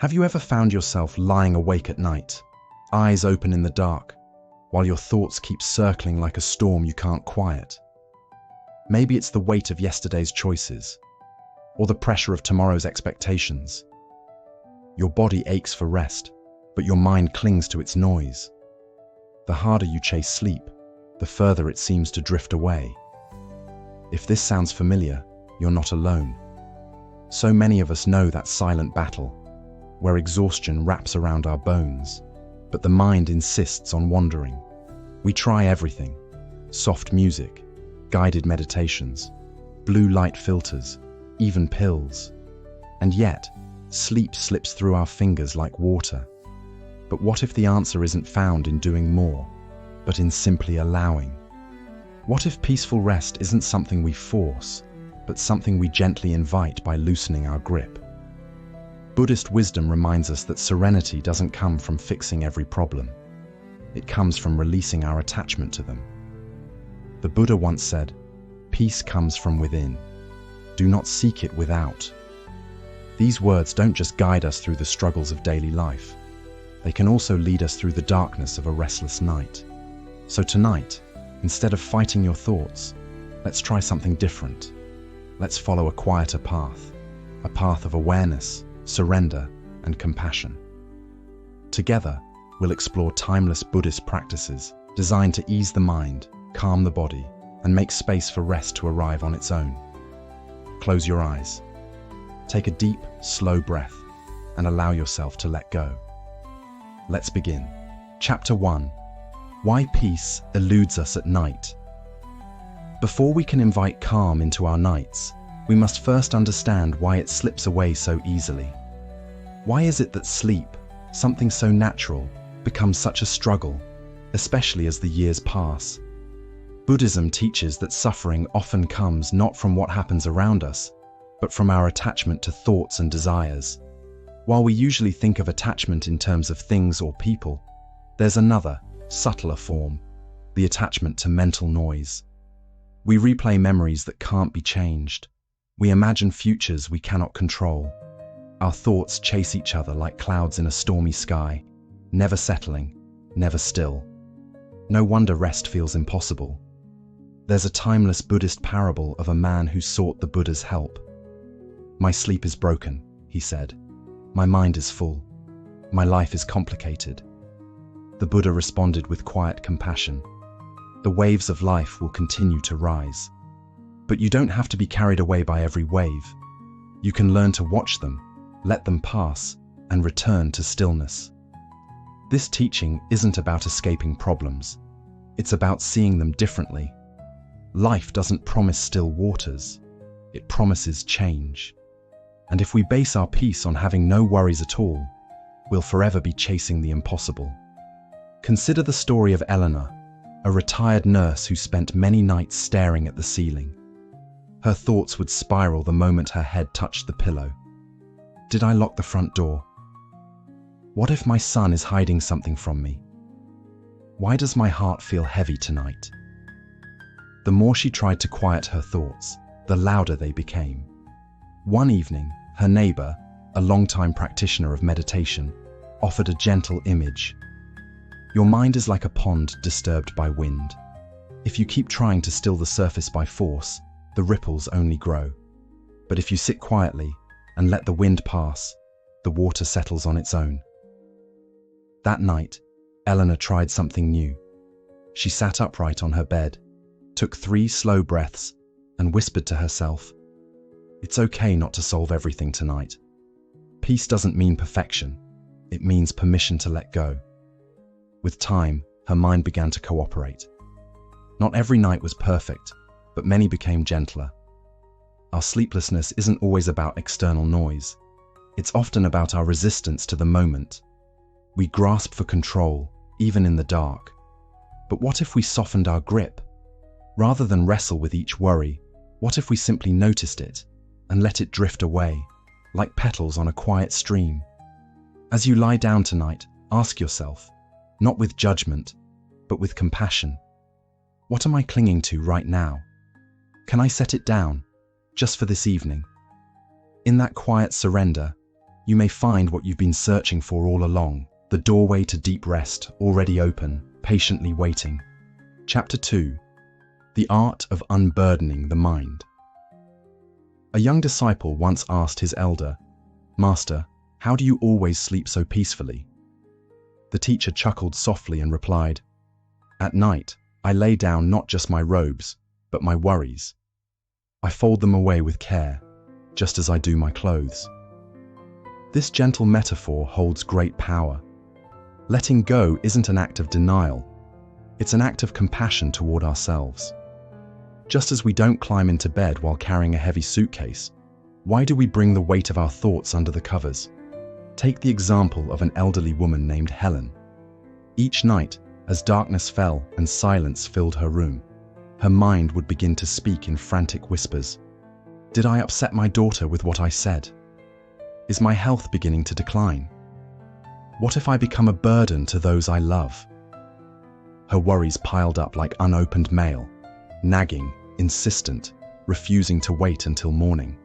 Have you ever found yourself lying awake at night, eyes open in the dark, while your thoughts keep circling like a storm you can't quiet? Maybe it's the weight of yesterday's choices, or the pressure of tomorrow's expectations. Your body aches for rest, but your mind clings to its noise. The harder you chase sleep, the further it seems to drift away. If this sounds familiar, you're not alone. So many of us know that silent battle, where exhaustion wraps around our bones, but the mind insists on wandering. We try everything: soft music, guided meditations, blue light filters, even pills. And yet, sleep slips through our fingers like water. But what if the answer isn't found in doing more, but in simply allowing? What if peaceful rest isn't something we force, but something we gently invite by loosening our grip? Buddhist wisdom reminds us that serenity doesn't come from fixing every problem. It comes from releasing our attachment to them. The Buddha once said, "Peace comes from within. Do not seek it without." These words don't just guide us through the struggles of daily life. They can also lead us through the darkness of a restless night. So tonight, instead of fighting your thoughts, let's try something different. Let's follow a quieter path, a path of awareness, surrender, and compassion. Together, we'll explore timeless Buddhist practices designed to ease the mind, calm the body, and make space for rest to arrive on its own. Close your eyes. Take a deep, slow breath and allow yourself to let go. Let's begin. Chapter 1. Why peace eludes us at night. Before we can invite calm into our nights, we must first understand why it slips away so easily. Why is it that sleep, something so natural, becomes such a struggle, especially as the years pass? Buddhism teaches that suffering often comes not from what happens around us, but from our attachment to thoughts and desires. While we usually think of attachment in terms of things or people, there's another, subtler form: the attachment to mental noise. We replay memories that can't be changed. We imagine futures we cannot control. Our thoughts chase each other like clouds in a stormy sky, never settling, never still. No wonder rest feels impossible. There's a timeless Buddhist parable of a man who sought the Buddha's help. "My sleep is broken," he said. "My mind is full. My life is complicated." The Buddha responded with quiet compassion. "The waves of life will continue to rise. But you don't have to be carried away by every wave. You can learn to watch them, let them pass, and return to stillness." This teaching isn't about escaping problems. It's about seeing them differently. Life doesn't promise still waters. It promises change. And if we base our peace on having no worries at all, we'll forever be chasing the impossible. Consider the story of Eleanor, a retired nurse who spent many nights staring at the ceiling. Her thoughts would spiral the moment her head touched the pillow. Did I lock the front door? What if my son is hiding something from me? Why does my heart feel heavy tonight? The more she tried to quiet her thoughts, the louder they became. One evening, her neighbor, a longtime practitioner of meditation, offered a gentle image. "Your mind is like a pond disturbed by wind. If you keep trying to still the surface by force, the ripples only grow. But if you sit quietly and let the wind pass, the water settles on its own." That night, Eleanor tried something new. She sat upright on her bed, took 3 slow breaths, and whispered to herself, "It's okay not to solve everything tonight. Peace doesn't mean perfection. It means permission to let go." With time, her mind began to cooperate. Not every night was perfect, but many became gentler. Our sleeplessness isn't always about external noise. It's often about our resistance to the moment. We grasp for control, even in the dark. But what if we softened our grip? Rather than wrestle with each worry, what if we simply noticed it and let it drift away, like petals on a quiet stream? As you lie down tonight, ask yourself, not with judgment, but with compassion, what am I clinging to right now? Can I set it down, just for this evening? In that quiet surrender, you may find what you've been searching for all along, the doorway to deep rest, already open, patiently waiting. Chapter 2: The Art of Unburdening the Mind. A young disciple once asked his elder, "Master, how do you always sleep so peacefully?" The teacher chuckled softly and replied, "At night, I lay down not just my robes, but my worries. I fold them away with care, just as I do my clothes." This gentle metaphor holds great power. Letting go isn't an act of denial, it's an act of compassion toward ourselves. Just as we don't climb into bed while carrying a heavy suitcase, why do we bring the weight of our thoughts under the covers? Take the example of an elderly woman named Helen. Each night, as darkness fell and silence filled her room, her mind would begin to speak in frantic whispers. Did I upset my daughter with what I said? Is my health beginning to decline? What if I become a burden to those I love? Her worries piled up like unopened mail, nagging, insistent, refusing to wait until morning.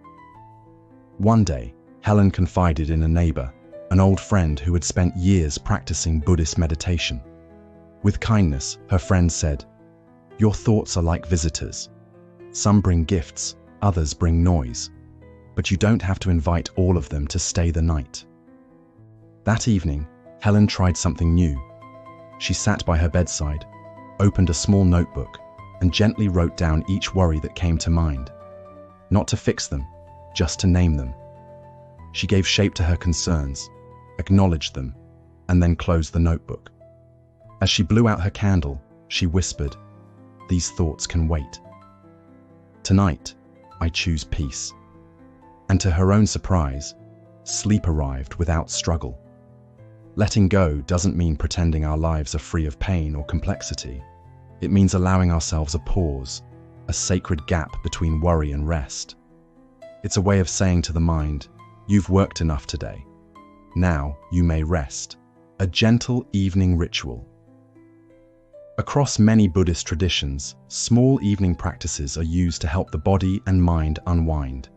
One day, Helen confided in a neighbor, an old friend who had spent years practicing Buddhist meditation. With kindness, her friend said, "Your thoughts are like visitors. Some bring gifts, others bring noise, but you don't have to invite all of them to stay the night." That evening, Helen tried something new. She sat by her bedside, opened a small notebook, and gently wrote down each worry that came to mind. Not to fix them, just to name them. She gave shape to her concerns, acknowledged them, and then closed the notebook. As she blew out her candle, she whispered, "These thoughts can wait. Tonight, I choose peace." And to her own surprise, sleep arrived without struggle. Letting go doesn't mean pretending our lives are free of pain or complexity. It means allowing ourselves a pause, a sacred gap between worry and rest. It's a way of saying to the mind, "You've worked enough today. Now you may rest." A gentle evening ritual. Across many Buddhist traditions, small evening practices are used to help the body and mind unwind.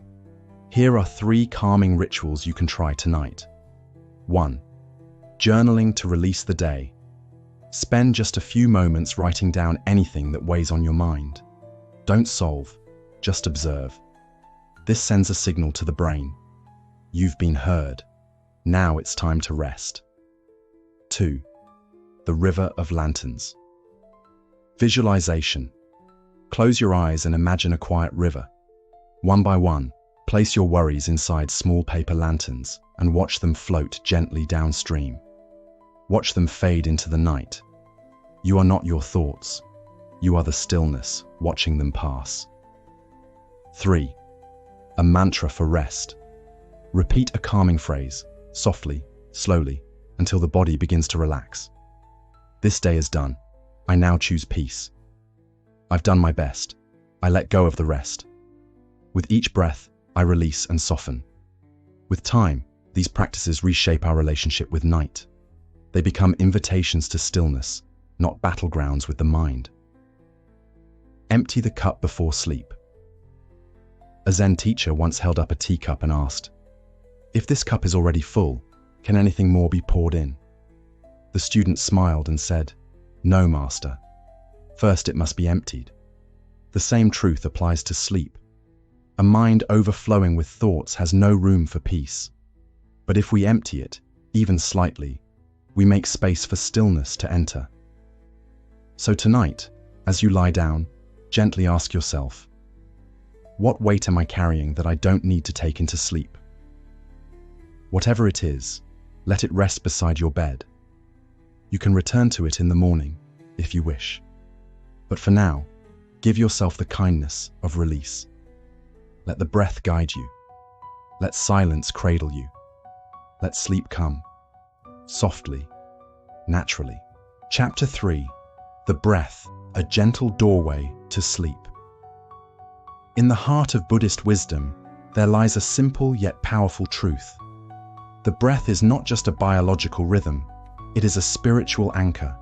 Here are 3 calming rituals you can try tonight. 1. Journaling to release the day. Spend just a few moments writing down anything that weighs on your mind. Don't solve, just observe. This sends a signal to the brain. You've been heard. Now it's time to rest. 2. The River of Lanterns. Visualization. Close your eyes and imagine a quiet river. One by one, place your worries inside small paper lanterns and watch them float gently downstream. Watch them fade into the night. You are not your thoughts. You are the stillness watching them pass. 3. A mantra for rest. Repeat a calming phrase, softly, slowly, until the body begins to relax. This day is done. I now choose peace. I've done my best. I let go of the rest. With each breath, I release and soften. With time, these practices reshape our relationship with night. They become invitations to stillness, not battlegrounds with the mind. Empty the cup before sleep. A Zen teacher once held up a teacup and asked, "If this cup is already full, can anything more be poured in?" The student smiled and said, "No, master. First it must be emptied." The same truth applies to sleep. A mind overflowing with thoughts has no room for peace. But if we empty it, even slightly, we make space for stillness to enter. So tonight, as you lie down, gently ask yourself, what weight am I carrying that I don't need to take into sleep? Whatever it is, let it rest beside your bed. You can return to it in the morning, if you wish. But for now, give yourself the kindness of release. Let the breath guide you. Let silence cradle you. Let sleep come, softly, naturally. Chapter 3. The Breath, a Gentle Doorway to Sleep. In the heart of Buddhist wisdom, there lies a simple yet powerful truth. The breath is not just a biological rhythm, it is a spiritual anchor.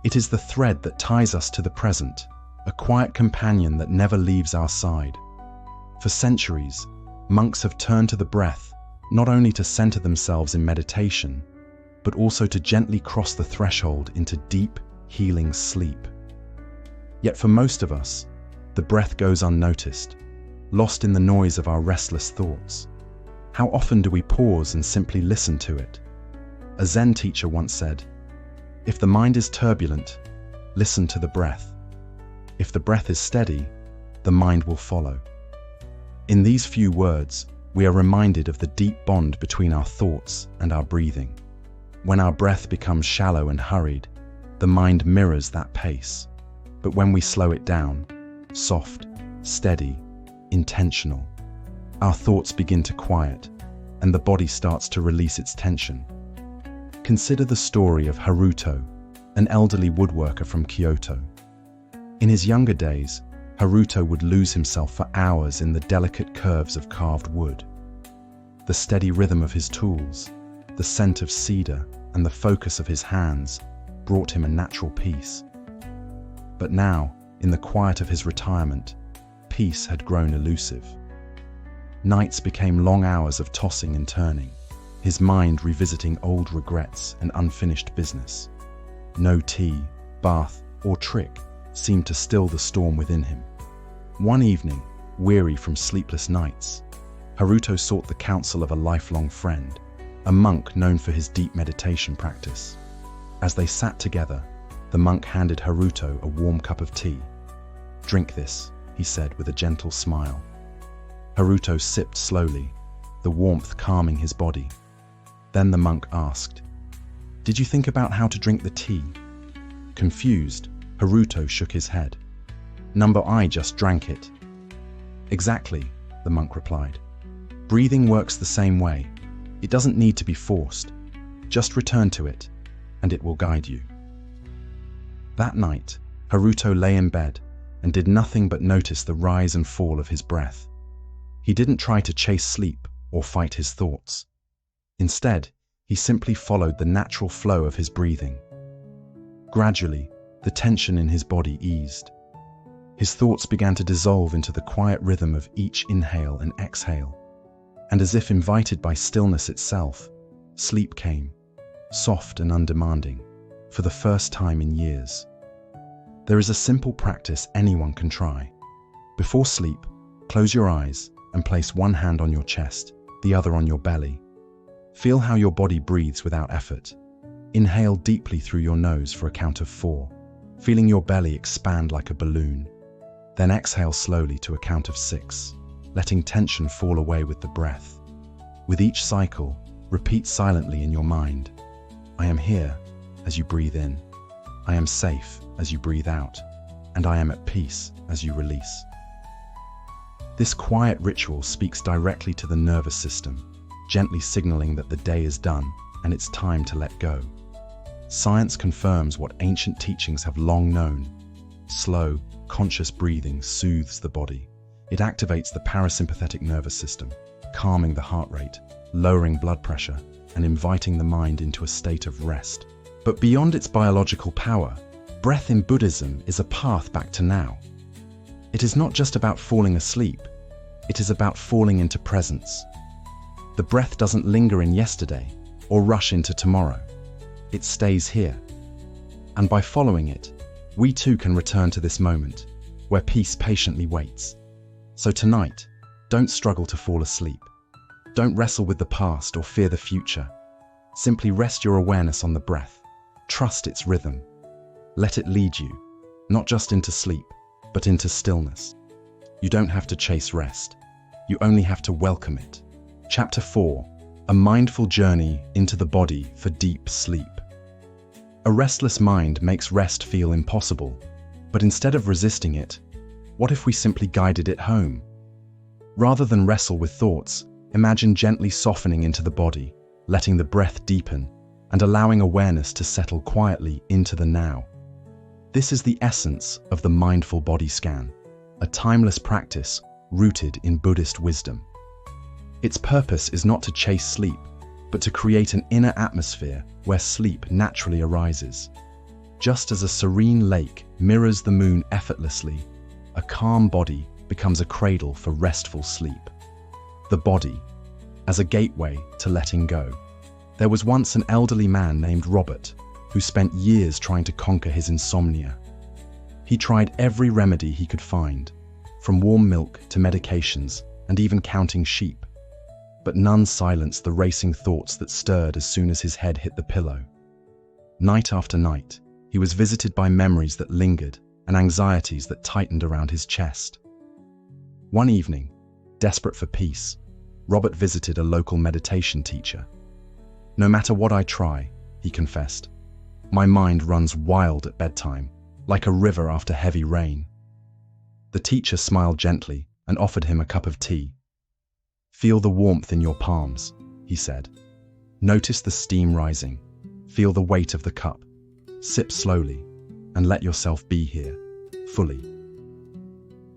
It is the thread that ties us to the present, a quiet companion that never leaves our side. For centuries, monks have turned to the breath, not only to center themselves in meditation, but also to gently cross the threshold into deep, healing sleep. Yet for most of us, the breath goes unnoticed, lost in the noise of our restless thoughts. How often do we pause and simply listen to it? A Zen teacher once said, "If the mind is turbulent, listen to the breath. If the breath is steady, the mind will follow." In these few words, we are reminded of the deep bond between our thoughts and our breathing. When our breath becomes shallow and hurried, the mind mirrors that pace. But when we slow it down, soft, steady, intentional, our thoughts begin to quiet, and the body starts to release its tension. Consider the story of Haruto, an elderly woodworker from Kyoto. In his younger days, Haruto would lose himself for hours in the delicate curves of carved wood. The steady rhythm of his tools, the scent of cedar, and the focus of his hands brought him a natural peace. But now, in the quiet of his retirement, peace had grown elusive. Nights became long hours of tossing and turning, his mind revisiting old regrets and unfinished business. No tea, bath, or trick seemed to still the storm within him. One evening, weary from sleepless nights, Haruto sought the counsel of a lifelong friend, a monk known for his deep meditation practice. As they sat together, the monk handed Haruto a warm cup of tea. "Drink this," he said with a gentle smile. Haruto sipped slowly, the warmth calming his body. Then the monk asked, "Did you think about how to drink the tea?" Confused, Haruto shook his head. "Number I just drank it." "Exactly," the monk replied. "Breathing works the same way. It doesn't need to be forced. Just return to it, and it will guide you." That night, Haruto lay in bed and did nothing but notice the rise and fall of his breath. He didn't try to chase sleep or fight his thoughts. Instead, he simply followed the natural flow of his breathing. Gradually, the tension in his body eased. His thoughts began to dissolve into the quiet rhythm of each inhale and exhale. And as if invited by stillness itself, sleep came, soft and undemanding, for the first time in years. There is a simple practice anyone can try. Before sleep, close your eyes and place one hand on your chest, the other on your belly. Feel how your body breathes without effort. Inhale deeply through your nose for a count of 4, feeling your belly expand like a balloon. Then exhale slowly to a count of 6, letting tension fall away with the breath. With each cycle, repeat silently in your mind, "I am here," as you breathe in. "I am safe," as you breathe out. And "I am at peace," as you release. This quiet ritual speaks directly to the nervous system, gently signaling that the day is done and it's time to let go. Science confirms what ancient teachings have long known. Slow, conscious breathing soothes the body. It activates the parasympathetic nervous system, calming the heart rate, lowering blood pressure, and inviting the mind into a state of rest. But beyond its biological power, breath in Buddhism is a path back to now. It is not just about falling asleep, it is about falling into presence. The breath doesn't linger in yesterday or rush into tomorrow. It stays here. And by following it, we too can return to this moment, where peace patiently waits. So tonight, don't struggle to fall asleep. Don't wrestle with the past or fear the future. Simply rest your awareness on the breath. Trust its rhythm. Let it lead you, not just into sleep, but into stillness. You don't have to chase rest. You only have to welcome it. Chapter 4: A mindful journey into the body for deep sleep. A restless mind makes rest feel impossible, but instead of resisting it, what if we simply guided it home? Rather than wrestle with thoughts, imagine gently softening into the body, letting the breath deepen, and allowing awareness to settle quietly into the now. This is the essence of the mindful body scan, a timeless practice rooted in Buddhist wisdom. Its purpose is not to chase sleep, but to create an inner atmosphere where sleep naturally arises. Just as a serene lake mirrors the moon effortlessly, a calm body becomes a cradle for restful sleep. The body, as a gateway to letting go. There was once an elderly man named Robert who spent years trying to conquer his insomnia. He tried every remedy he could find, from warm milk to medications and even counting sheep, but none silenced the racing thoughts that stirred as soon as his head hit the pillow. Night after night, he was visited by memories that lingered and anxieties that tightened around his chest. One evening, desperate for peace, Robert visited a local meditation teacher. "No matter what I try," he confessed, "my mind runs wild at bedtime, like a river after heavy rain." The teacher smiled gently and offered him a cup of tea. "Feel the warmth in your palms," he said. "Notice the steam rising. Feel the weight of the cup. Sip slowly and let yourself be here, fully."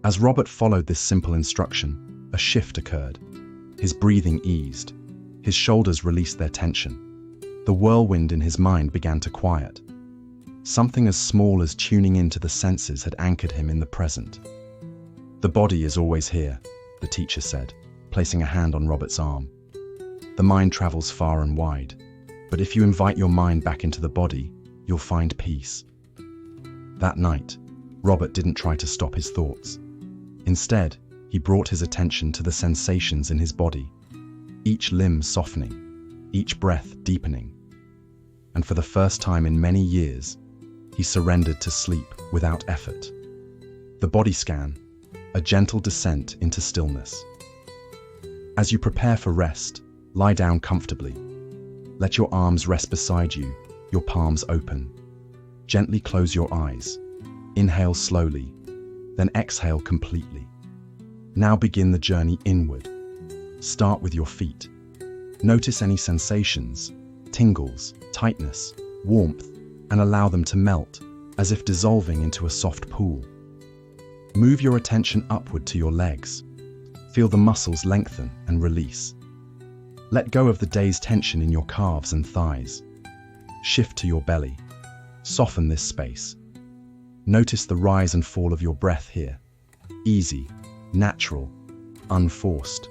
As Robert followed this simple instruction, a shift occurred. His breathing eased. His shoulders released their tension. The whirlwind in his mind began to quiet. Something as small as tuning into the senses had anchored him in the present. "The body is always here," the teacher said, placing a hand on Robert's arm. "The mind travels far and wide, but if you invite your mind back into the body, you'll find peace." That night, Robert didn't try to stop his thoughts. Instead, he brought his attention to the sensations in his body, each limb softening, each breath deepening. And for the first time in many years, he surrendered to sleep without effort. The body scan, a gentle descent into stillness. As you prepare for rest, lie down comfortably. Let your arms rest beside you, your palms open. Gently close your eyes. Inhale slowly, then exhale completely. Now begin the journey inward. Start with your feet. Notice any sensations, tingles, tightness, warmth, and allow them to melt, as if dissolving into a soft pool. Move your attention upward to your legs. Feel the muscles lengthen and release. Let go of the day's tension in your calves and thighs. Shift to your belly. Soften this space. Notice the rise and fall of your breath here. Easy, natural, unforced.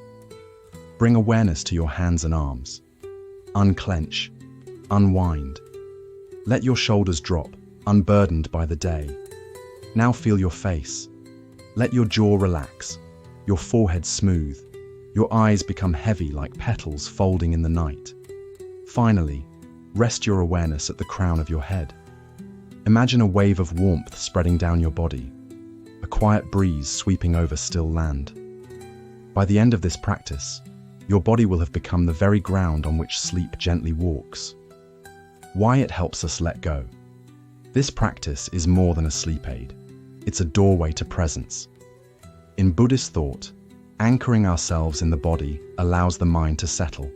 Bring awareness to your hands and arms. Unclench, unwind. Let your shoulders drop, unburdened by the day. Now feel your face. Let your jaw relax, your forehead smooth, your eyes become heavy like petals folding in the night. Finally, rest your awareness at the crown of your head. Imagine a wave of warmth spreading down your body, a quiet breeze sweeping over still land. By the end of this practice, your body will have become the very ground on which sleep gently walks. Why it helps us let go. This practice is more than a sleep aid. It's a doorway to presence. In Buddhist thought, anchoring ourselves in the body allows the mind to settle.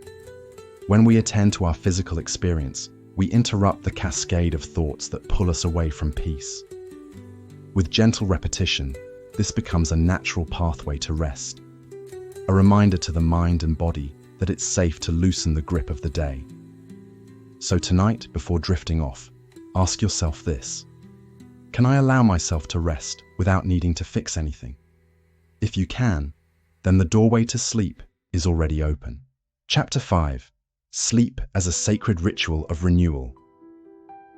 When we attend to our physical experience, we interrupt the cascade of thoughts that pull us away from peace. With gentle repetition, this becomes a natural pathway to rest, a reminder to the mind and body that it's safe to loosen the grip of the day. So tonight, before drifting off, ask yourself this: can I allow myself to rest without needing to fix anything? If you can, then the doorway to sleep is already open. Chapter 5. Sleep as a sacred ritual of renewal.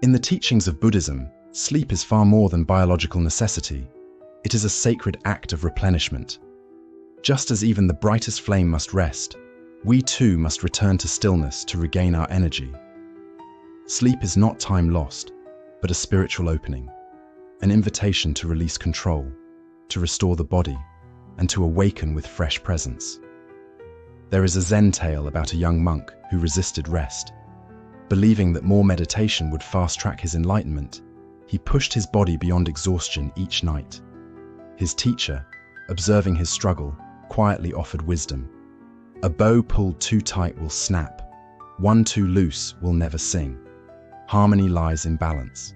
In the teachings of Buddhism, sleep is far more than biological necessity. It is a sacred act of replenishment. Just as even the brightest flame must rest, we too must return to stillness to regain our energy. Sleep is not time lost, but a spiritual opening, an invitation to release control, to restore the body, and to awaken with fresh presence. There is a Zen tale about a young monk who resisted rest. Believing that more meditation would fast-track his enlightenment, he pushed his body beyond exhaustion each night. His teacher, observing his struggle, quietly offered wisdom. A bow pulled too tight will snap. One too loose will never sing. Harmony lies in balance.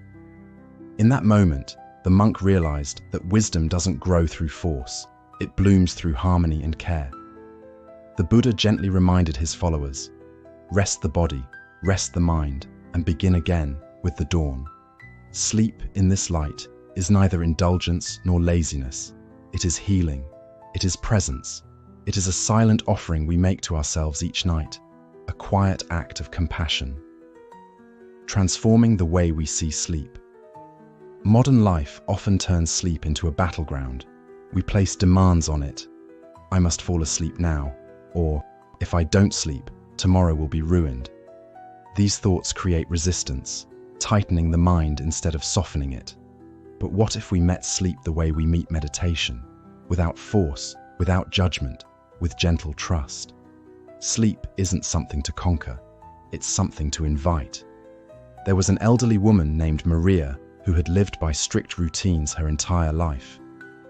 In that moment, the monk realized that wisdom doesn't grow through force. It blooms through harmony and care. The Buddha gently reminded his followers, rest the body, rest the mind, and begin again with the dawn. Sleep in this light is neither indulgence nor laziness. It is healing. It is presence. It is a silent offering we make to ourselves each night, a quiet act of compassion. Transforming the way we see sleep. Modern life often turns sleep into a battleground. We place demands on it. I must fall asleep now, or if I don't sleep, tomorrow will be ruined. These thoughts create resistance, tightening the mind instead of softening it. But what if we met sleep the way we meet meditation, without force, without judgment, with gentle trust? Sleep isn't something to conquer, it's something to invite. There was an elderly woman named Maria who had lived by strict routines her entire life.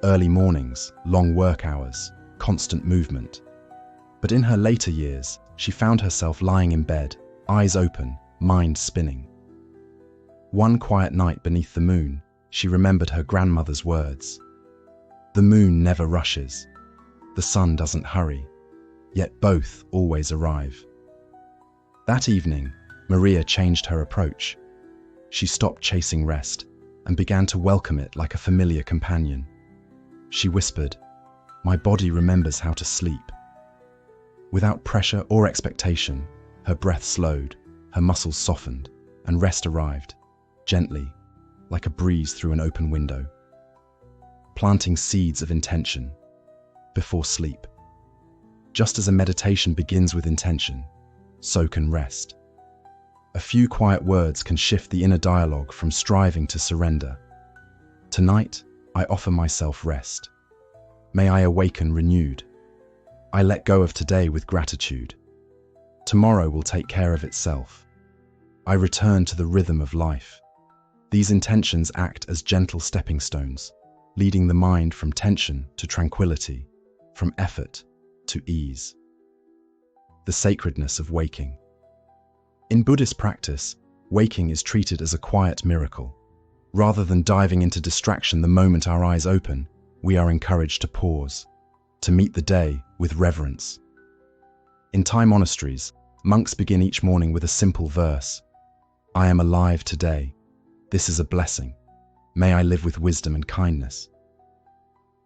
Early mornings, long work hours, constant movement. But in her later years, she found herself lying in bed, eyes open, mind spinning. One quiet night beneath the moon, she remembered her grandmother's words. The moon never rushes. The sun doesn't hurry. Yet both always arrive. That evening, Maria changed her approach. She stopped chasing rest and began to welcome it like a familiar companion. She whispered, "My body remembers how to sleep." Without pressure or expectation, her breath slowed, her muscles softened, and rest arrived, gently, like a breeze through an open window. Planting seeds of intention before sleep. Just as a meditation begins with intention, so can rest. A few quiet words can shift the inner dialogue from striving to surrender. Tonight, I offer myself rest. May I awaken renewed. I let go of today with gratitude. Tomorrow will take care of itself. I return to the rhythm of life. These intentions act as gentle stepping stones, leading the mind from tension to tranquility, from effort to ease. The sacredness of waking. In Buddhist practice, waking is treated as a quiet miracle. Rather than diving into distraction the moment our eyes open, we are encouraged to pause, to meet the day with reverence. In Thai monasteries, monks begin each morning with a simple verse. I am alive today. This is a blessing. May I live with wisdom and kindness.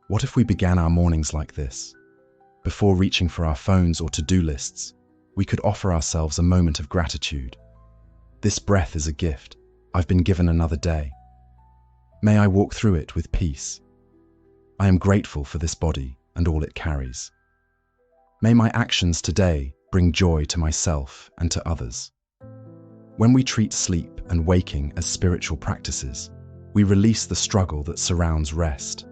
What if we began our mornings like this? Before reaching for our phones or to-do lists, we could offer ourselves a moment of gratitude. This breath is a gift. I've been given another day. May I walk through it with peace. I am grateful for this body and all it carries. May my actions today bring joy to myself and to others. When we treat sleep and waking as spiritual practices, we release the struggle that surrounds rest.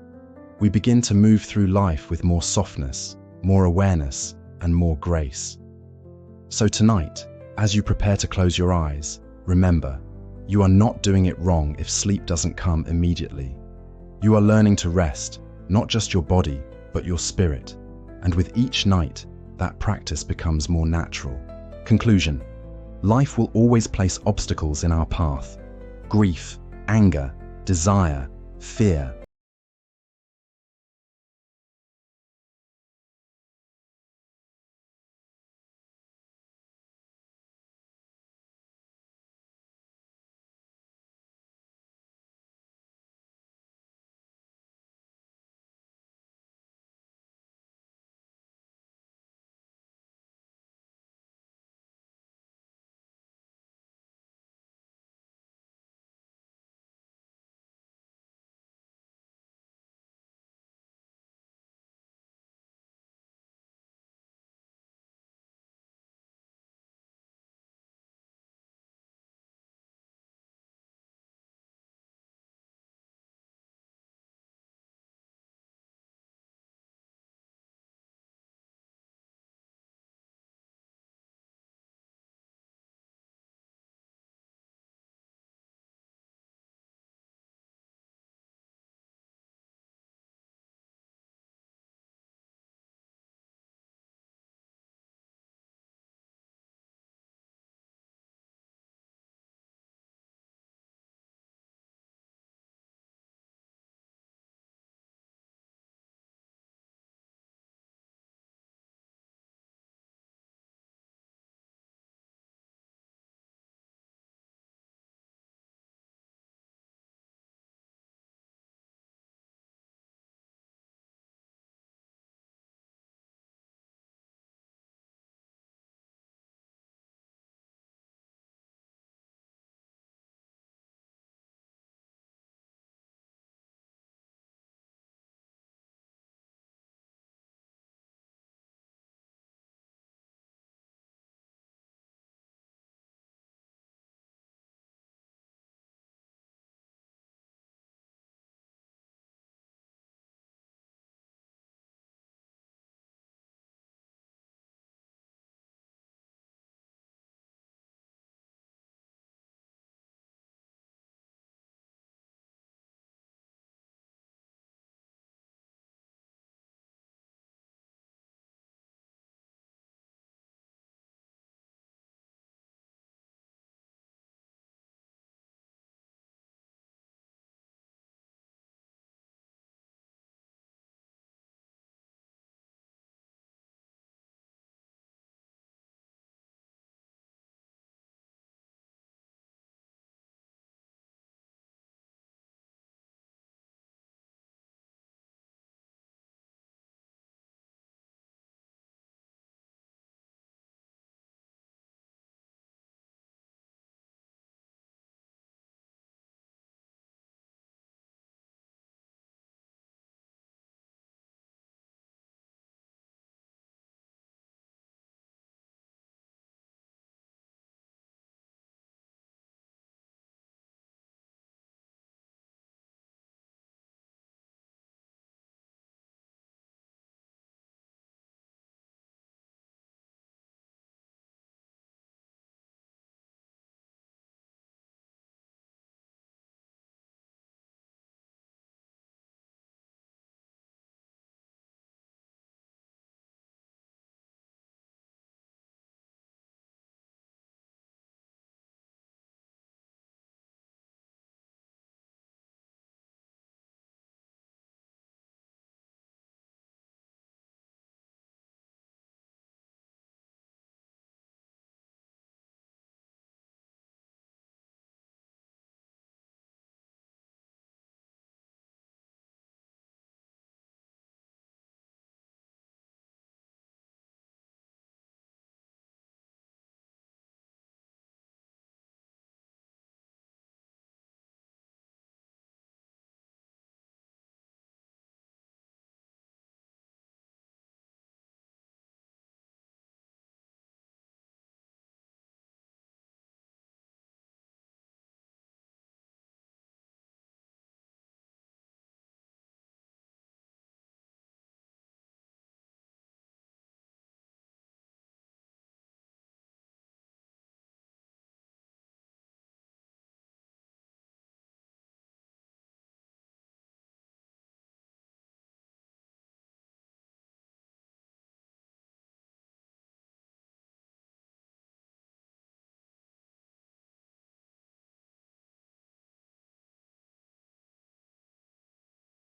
We begin to move through life with more softness, more awareness, and more grace. So tonight, as you prepare to close your eyes, remember, you are not doing it wrong if sleep doesn't come immediately. You are learning to rest, not just your body, but your spirit. And with each night, that practice becomes more natural. Conclusion: life will always place obstacles in our path. Grief, anger, desire, fear,